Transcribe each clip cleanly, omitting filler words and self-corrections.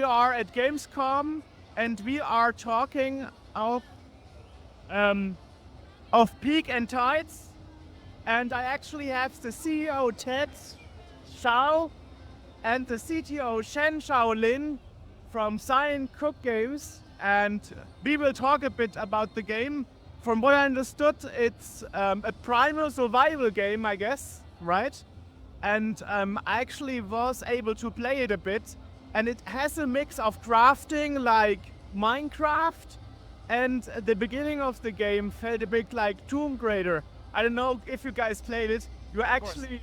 are at Gamescom, and we are talking of peak and tides. And I actually have the CEO Ted Chao and the CTO Lin from Cyancook Games, and we will talk a bit about the game. From what I understood, it's a primal survival game, I guess, right? And I actually was able to play it a bit, and it has a mix of crafting like Minecraft, and the beginning of the game felt a bit like Tomb Raider. I don't know if you guys played it. You're actually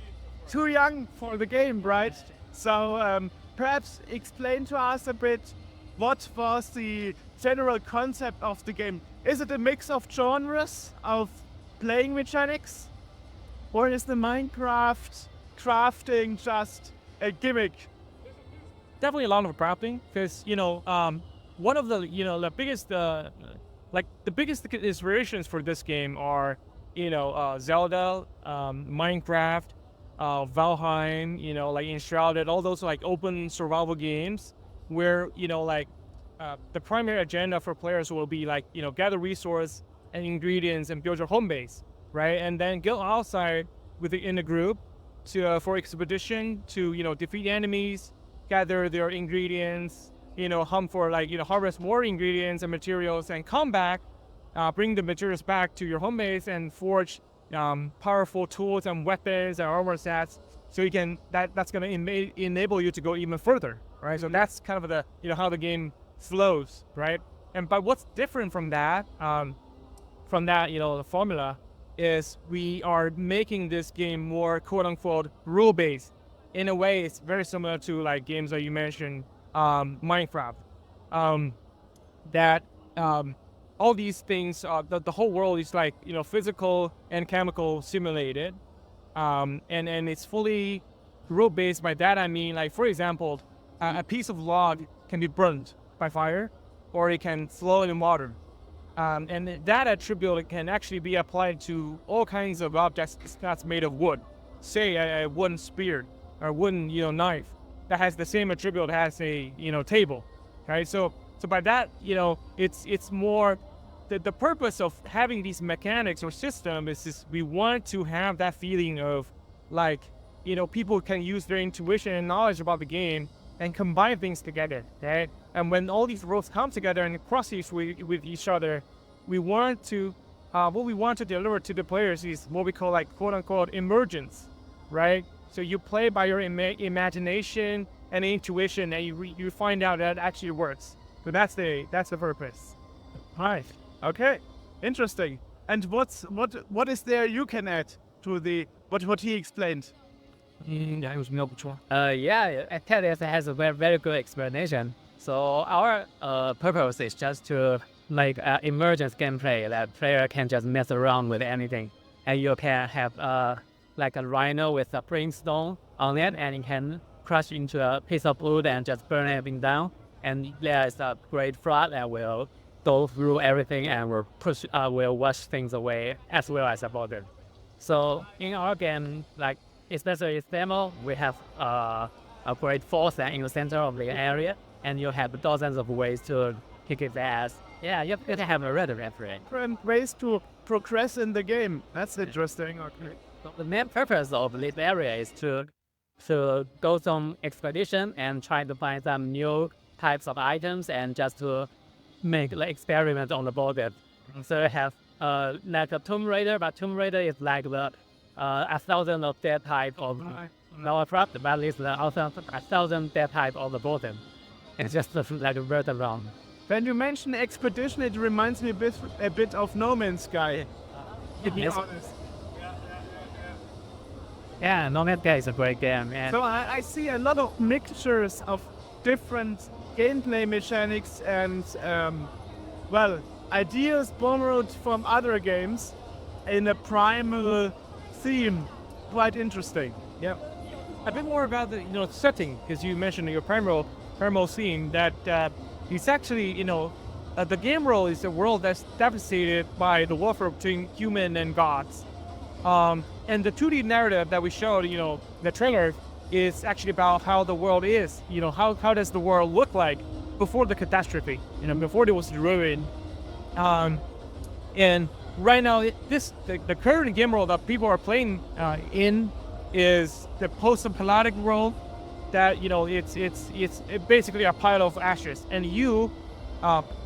too young for the game, right? So perhaps explain to us a bit what was the general concept of the game. Is it a mix of genres, of playing mechanics? Or is the Minecraft crafting just a gimmick? Definitely a lot of crafting, because one of the the biggest inspirations for this game are Zelda, Minecraft, Valheim, like Enshrouded, all those like open survival games where the primary agenda for players will be like gather resource and ingredients and build your home base, right? And then go outside in a group to for expedition to defeat enemies, gather their ingredients, hunt for harvest more ingredients and materials, and come back, bring the materials back to your home base and forge powerful tools and weapons and armor sets. So you can that's going to enable you to go even further, right? So that's kind of the how the game flows, right? But what's different from that, the formula is we are making this game more quote unquote rule based. In a way, it's very similar to like games that you mentioned, Minecraft. All these things, the whole world is like physical and chemical simulated, and it's fully rule based. By that I mean, like for example, a piece of log can be burnt by fire, or it can float in water, and that attribute can actually be applied to all kinds of objects that's made of wood. Say a wooden spear or wooden knife that has the same attribute as a table, right? So by that it's more the purpose of having these mechanics or system is we want to have that feeling of like people can use their intuition and knowledge about the game and combine things together, right? And when all these rules come together and cross with each other, we want to what we want to deliver to the players is what we call like quote unquote emergence, right? So you play by your imagination and intuition, and you find out that it actually works. So that's the purpose. Right. Okay. Interesting. And what is there you can add to the what he explained? Yeah, Ted has a very good explanation. So our purpose is just to like emergence gameplay that player can just mess around with anything, and you can have like a rhino with a brimstone on it, and you can crush into a piece of wood and just burn everything down. And there is a great flood that will go through everything and will wash things away as well as about it. So in our game, like especially demo, we have a great force in the center of the area, and you have dozens of ways to kick its ass. Yeah, you have to have a rather reference. Different ways to progress in the game. That's interesting. Okay. So the main purpose of this area is to go some expedition and try to find some new types of items and just to make like experiment on the border. So we have like a Tomb Raider, but Tomb Raider is like the 1,000 of that type of Nodepond, but at least 1,000 that type of the bottom. It's just like a bird around. When you mention expedition, it reminds me a bit of No Man's Sky. To be honest. Yeah, No Man's Sky is a great game. And so I see a lot of mixtures of different gameplay mechanics and ideas borrowed from other games in a primal theme. Quite interesting. Yeah. A bit more about the setting, because you mentioned your primal theme that it's actually the game world is a world that's devastated by the warfare between human and gods. And the 2D narrative that we showed, the trailer is actually about how the world is. How does the world look like before the catastrophe? Before there was the ruin. And right now, the current game world that people are playing in is the post-apocalyptic world. That it's basically a pile of ashes, and you,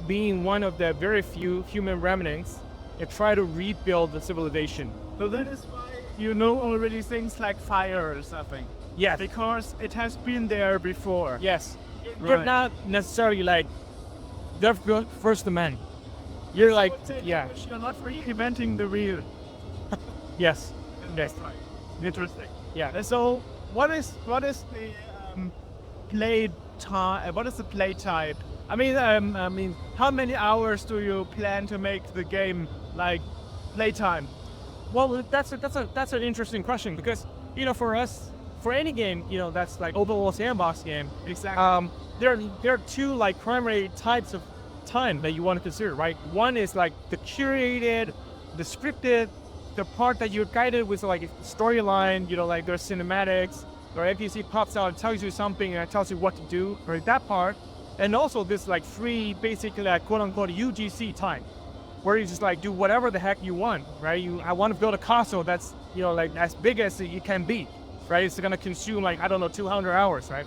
being one of the very few human remnants, you try to rebuild the civilization. So that is why you know already things like fire or something. Yes. Because it has been there before. Yes. Right. But not necessarily like the first man. You're like, yeah. You're not reinventing the wheel. Yes. Yes. Right. Interesting. Yeah. So what is the play time? What is the play type? I mean, how many hours do you plan to make the game like playtime? Well, that's an interesting question, because for us, for any game that's like open world sandbox game, Exactly. there are two like primary types of time that you want to consider, right? One is like the curated, the scripted, the part that you're guided with like a storyline, like there's cinematics, or NPC pops out and tells you something and it tells you what to do, right? That part. And also this like free, basically like quote unquote UGC time, where you just like do whatever the heck you want, right? I want to build a castle that's, like as big as it can be, right? It's going to consume like, I don't know, 200 hours, right?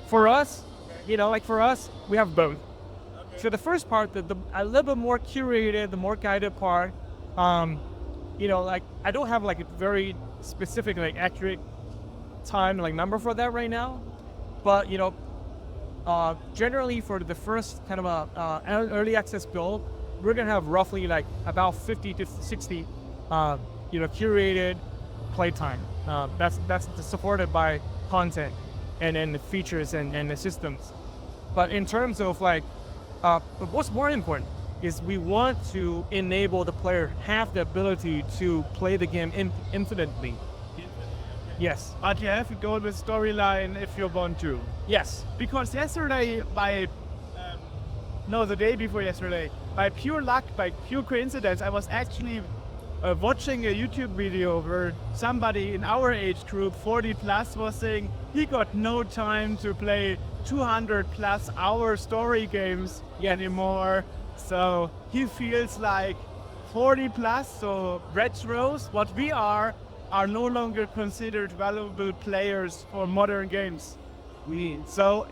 For us, for us, we have both. Okay. So the first part, a little bit more curated, the more guided part, like I don't have like a very specific, like accurate time, like number for that right now. But, generally for the first kind of a early access build, we're gonna have roughly like about 50 to 60, curated playtime. That's supported by content and the features and the systems. But in terms of like, but what's more important is we want to enable the player have the ability to play the game infinitely. Yes. But you have to go with storyline if you want to. Yes. Because yesterday, the day before yesterday, by pure luck, by pure coincidence, I was actually watching a YouTube video where somebody in our age group, 40 plus, was saying he got no time to play 200 plus hour story games anymore. So he feels like 40 plus, so retros, what we are no longer considered valuable players for modern games. So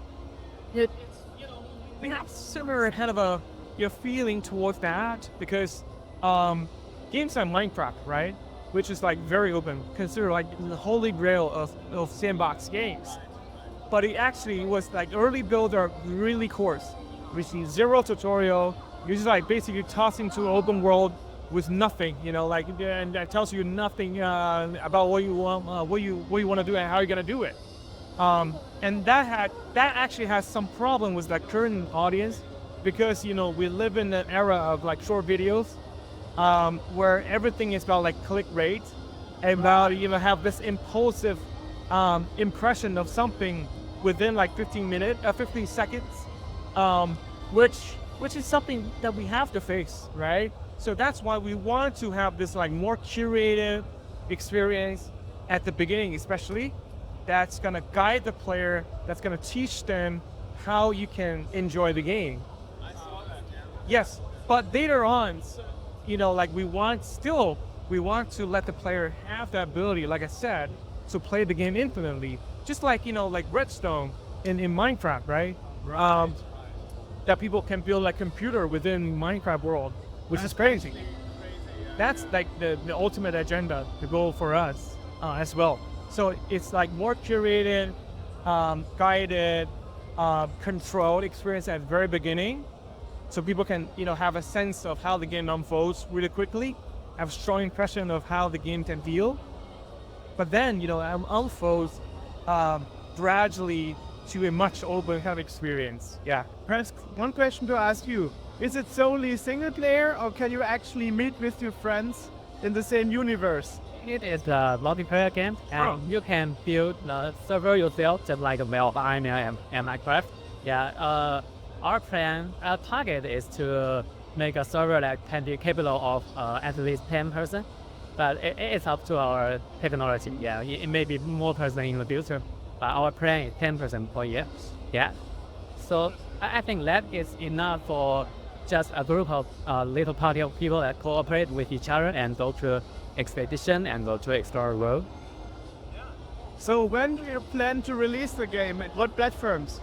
it's, we have similar kind of a feeling towards that, because games like Minecraft, right, which is like very open, considered like the holy grail of sandbox games. But it actually was like early builder really coarse. We see zero tutorial. You're just like basically tossing to an open world with nothing, and that tells you nothing about what you want, what you want to do and how you're gonna do it. And that actually has some problem with the current audience, because we live in an era of like short videos, where everything is about like click rate, and about have this impulsive impression of something within like 15 seconds, which is something that we have to face, right? So that's why we want to have this like more curated experience at the beginning, especially, that's gonna guide the player, that's gonna teach them how you can enjoy the game. I saw that, yeah. Yes, but later on, like we want to let the player have the ability, like I said, to play the game infinitely, just like like Redstone in Minecraft, right? Right. That people can build like computer within Minecraft world, which is crazy. That's like the ultimate agenda, the goal for us as well. So it's like more curated, guided, controlled experience at the very beginning, so people can have a sense of how the game unfolds really quickly, have a strong impression of how the game can feel. But then unfolds gradually to a much open kind of experience. Yeah. Perhaps one question to ask you. Is it solely single player, or can you actually meet with your friends in the same universe? It is a multiplayer game, and you can build the server yourself, just like IML and Minecraft. Yeah, our target is to make a server that can be capable of at least 10 person, but it's up to our technology. Yeah, it may be more person in the future. but our plan is 10% per year. Yeah. So I think that is enough for just a group of little party of people that cooperate with each other and go to expedition and go to explore the world. So when do you plan to release the game and what platforms?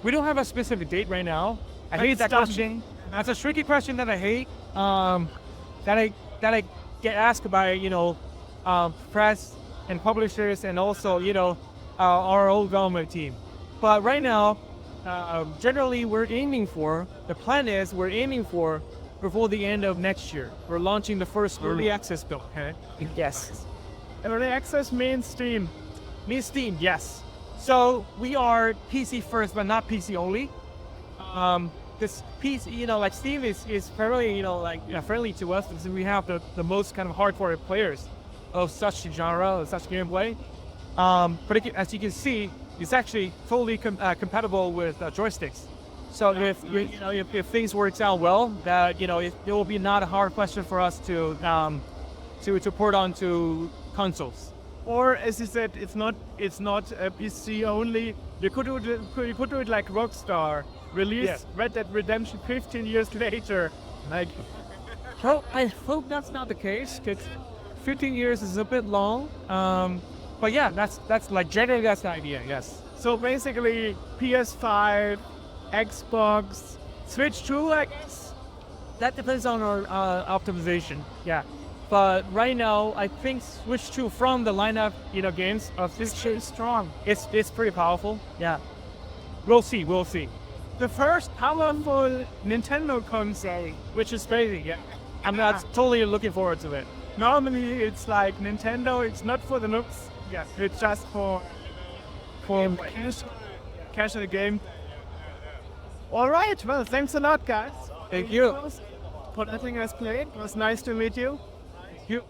We don't have a specific date right now. I hate that question. That's a tricky question that I hate. That I get asked by press and publishers and also our old development team. But right now, generally we're aiming for before the end of next year. We're launching the first early access build. Okay? Yes. Early access means Steam. Means Steam, yes. So we are PC first, but not PC only. This PC, like Steam is fairly, friendly to us because we have the most kind of hardcore players of such genre, of such gameplay. But as you can see, it's actually fully compatible with joysticks. So if things works out well, that it will be not a hard question for us to port onto consoles. Or as you said, it's not a PC only. You could do it like Rockstar, release Red Dead Redemption 15 years later. Well, I hope that's not the case. Because 15 years is a bit long. But yeah, that's like generally that's the idea. Yes. So basically, PS5, Xbox, Switch 2, I guess. That depends on our optimization. Yeah. But right now, I think Switch 2 from the lineup, games of this is strong. It's pretty powerful. Yeah. We'll see. The first powerful Nintendo console, which is crazy. Yeah. I'm not totally looking forward to it. Normally, it's like Nintendo. It's not for the looks. Yeah. It's just for casual game. All right. Well, thanks a lot, guys. Thank you For letting us play. It was nice to meet you. you.